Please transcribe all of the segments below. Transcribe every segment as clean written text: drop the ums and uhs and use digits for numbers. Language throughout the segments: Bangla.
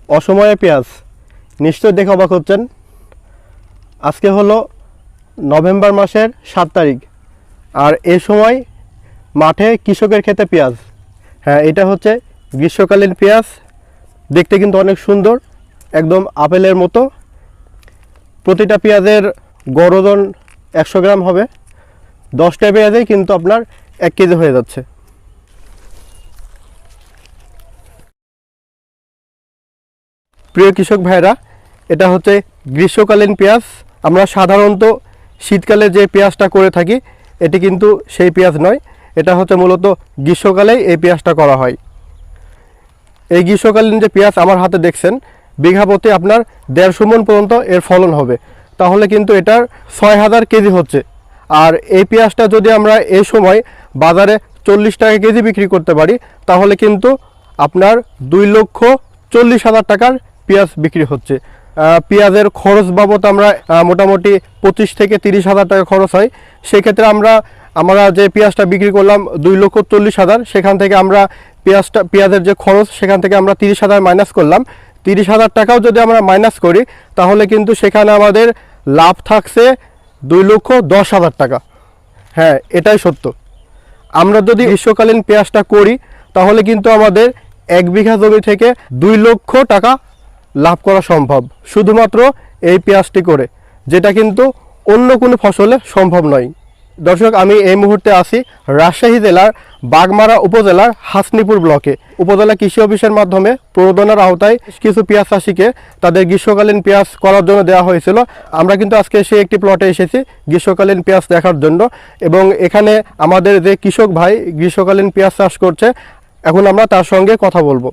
অসময়ে পেঁয়াজ নিশ্চয় দেখে অবাক হচ্ছেন। আজকে হলো নভেম্বর মাসের 7 তারিখ, আর এই সময় মাঠে কৃষকের ক্ষেতে পেঁয়াজ। হ্যাঁ, এটা হচ্ছে গ্রীষ্মকালীন পেঁয়াজ। দেখতে কিন্তু অনেক সুন্দর, একদম আপেলের মতো। প্রতিটা পেঁয়াজের গড় ওজন 100 গ্রাম হবে। 10টা পেঁয়াজেই কিন্তু আপনার 1 কেজি হয়ে যাচ্ছে। প্রিয় কৃষক ভাইরা, এটা হচ্ছে গ্রীষ্মকালীন পেঁয়াজ। আমরা সাধারণত শীতকালে যে পেঁয়াজটা করে থাকি এটি কিন্তু সেই পেঁয়াজ নয়। এটা হচ্ছে মূলত গ্রীষ্মকালেই এই পেঁয়াজটা করা হয়। এই গ্রীষ্মকালীন যে পেঁয়াজ আমার হাতে দেখছেন, বিঘা প্রতি আপনার 150 মণ পর্যন্ত এর ফলন হবে। তাহলে কিন্তু এটার 6000 কেজি হচ্ছে। আর এই পেঁয়াজটা যদি আমরা এই সময় বাজারে 40 টাকা কেজি বিক্রি করতে পারি, তাহলে কিন্তু আপনার 2,40,000 টাকার পেঁয়াজ বিক্রি হচ্ছে। পেঁয়াজের খরচ বাবদ আমরা মোটামুটি 25 থেকে 30,000 টাকা খরচ হয়। সেক্ষেত্রে আমরা যে পেঁয়াজটা বিক্রি করলাম 2,40,000, সেখান থেকে আমরা পেঁয়াজের যে খরচ সেখান থেকে আমরা 30,000 মাইনাস করলাম। 30,000 টাকাও যদি আমরা মাইনাস করি, তাহলে কিন্তু সেখানে আমাদের লাভ থাকছে 2,10,000 টাকা। হ্যাঁ, এটাই সত্য। আমরা যদি গ্রীষ্মকালীন পেঁয়াজটা করি, তাহলে কিন্তু আমাদের 1 বিঘা জমি থেকে 2 লক্ষ টাকা লাভ করা সম্ভব, শুধুমাত্র এই পেঁয়াজটি করে, যেটা কিন্তু অন্য কোনো ফসলে সম্ভব নয়। দর্শক, আমি এই মুহূর্তে আছি রাজশাহী জেলার বাগমারা উপজেলার হাসনিপুর ব্লকে। উপজেলা কৃষি অফিসের মাধ্যমে প্রণোদনার আওতায় কিছু পেঁয়াজ চাষিকে তাদের গ্রীষ্মকালীন পেঁয়াজ করার জন্য দেওয়া হয়েছিল। আমরা কিন্তু আজকে সেই একটি প্লটে এসেছি গ্রীষ্মকালীন পেঁয়াজ দেখার জন্য, এবং এখানে আমাদের যে কৃষক ভাই গ্রীষ্মকালীন পেঁয়াজ চাষ করছে, এখন আমরা তার সঙ্গে কথা বলবো।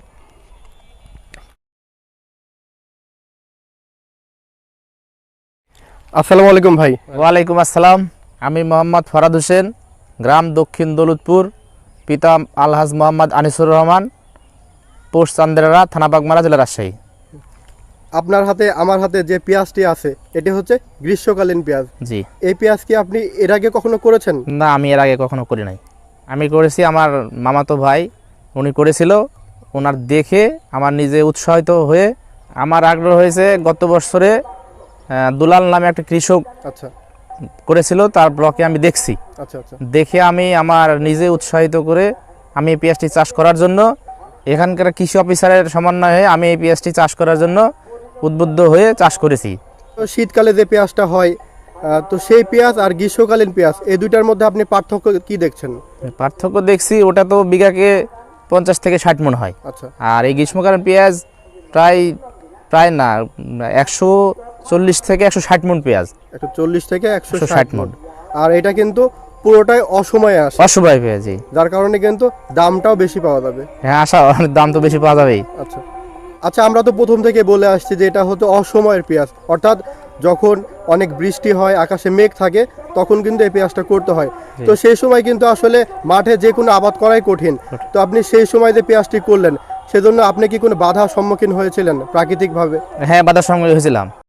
আসসালামু আলাইকুম ভাই। ওয়ালাইকুম আসসালাম। আমি মোহাম্মদ ফরাদ হোসেন, গ্রাম দক্ষিণ দৌলতপুর, পিতা আলহাজ মোহাম্মদ আনিসুর রহমান, পোস্ট চান্দেরা, থানা বাগমারা, জেলা রাজশাহী। আপনার হাতে আমার হাতে যে পেঁয়াজটি আছে এটি হচ্ছে গ্রীষ্মকালীন পেঁয়াজ। জি। এই পেঁয়াজ কি আপনি এর আগে কখনো করেছেন? না, আমি এর আগে কখনো করি নাই। আমি করেছি, আমার মামাতো ভাই উনি করেছিল। ওনার দেখে আমার নিজে উৎসাহিত হয়ে আমার আগ্রহ হয়েছে। গত বছরে দুলাল নামে একটা কৃষক আচ্ছা করেছিল, তার ব্লকে আমি দেখছি। আচ্ছা আচ্ছা। দেখে আমি আমার নিজে উৎসাহিত করে আমি এই পেঁয়াজটি চাষ করার জন্য, এখানকার কৃষি অফিসারের সমন্বয়ে আমি এই পেঁয়াজটি চাষ করার জন্য উদ্বুদ্ধ হয়ে চাষ করেছি। তো শীতকালে যে পেঁয়াজটা হয়, তো সেই পেঁয়াজ আর গ্রীষ্মকালীন পেঁয়াজ এই দুইটার মধ্যে আপনি পার্থক্য কি দেখছেন? পার্থক্য দেখছি, ওটা তো বিঘাকে 50 থেকে 60 মণ হয়। আচ্ছা। আর এই গ্রীষ্মকালীন পেঁয়াজ প্রায় না 140 থেকে 160 মণ পেঁয়াজ। 140 থেকে 160 মণ। আর এটা কিন্তু পুরোটাই অসময়ে আসে, অসময় পেঁয়াজি, যার কারণে কিন্তু দামটাও বেশি পাওয়া যাবে। হ্যাঁ, দাম তো বেশি পাওয়া যাবেই। আচ্ছা আচ্ছা, আমরা তো প্রথম থেকে বলে আসছি যে এটা হতো অসময়ের পেঁয়াজ, অর্থাৎ যখন অনেক বৃষ্টি হয়, আকাশে মেঘ থাকে, তখন কিন্তু এই পেঁয়াজটা করতে হয়। তো সেই সময় কিন্তু আসলে মাঠে যে কোনো আবাদ করাই কঠিন। তো আপনি সেই সময় যে পেঁয়াজটি করলেন, সেজন্য আপনি কি কোনো বাধার সম্মুখীন হয়েছিলেন প্রাকৃতিকভাবে? হ্যাঁ, বাধার সম্মুখীন হয়েছিলাম।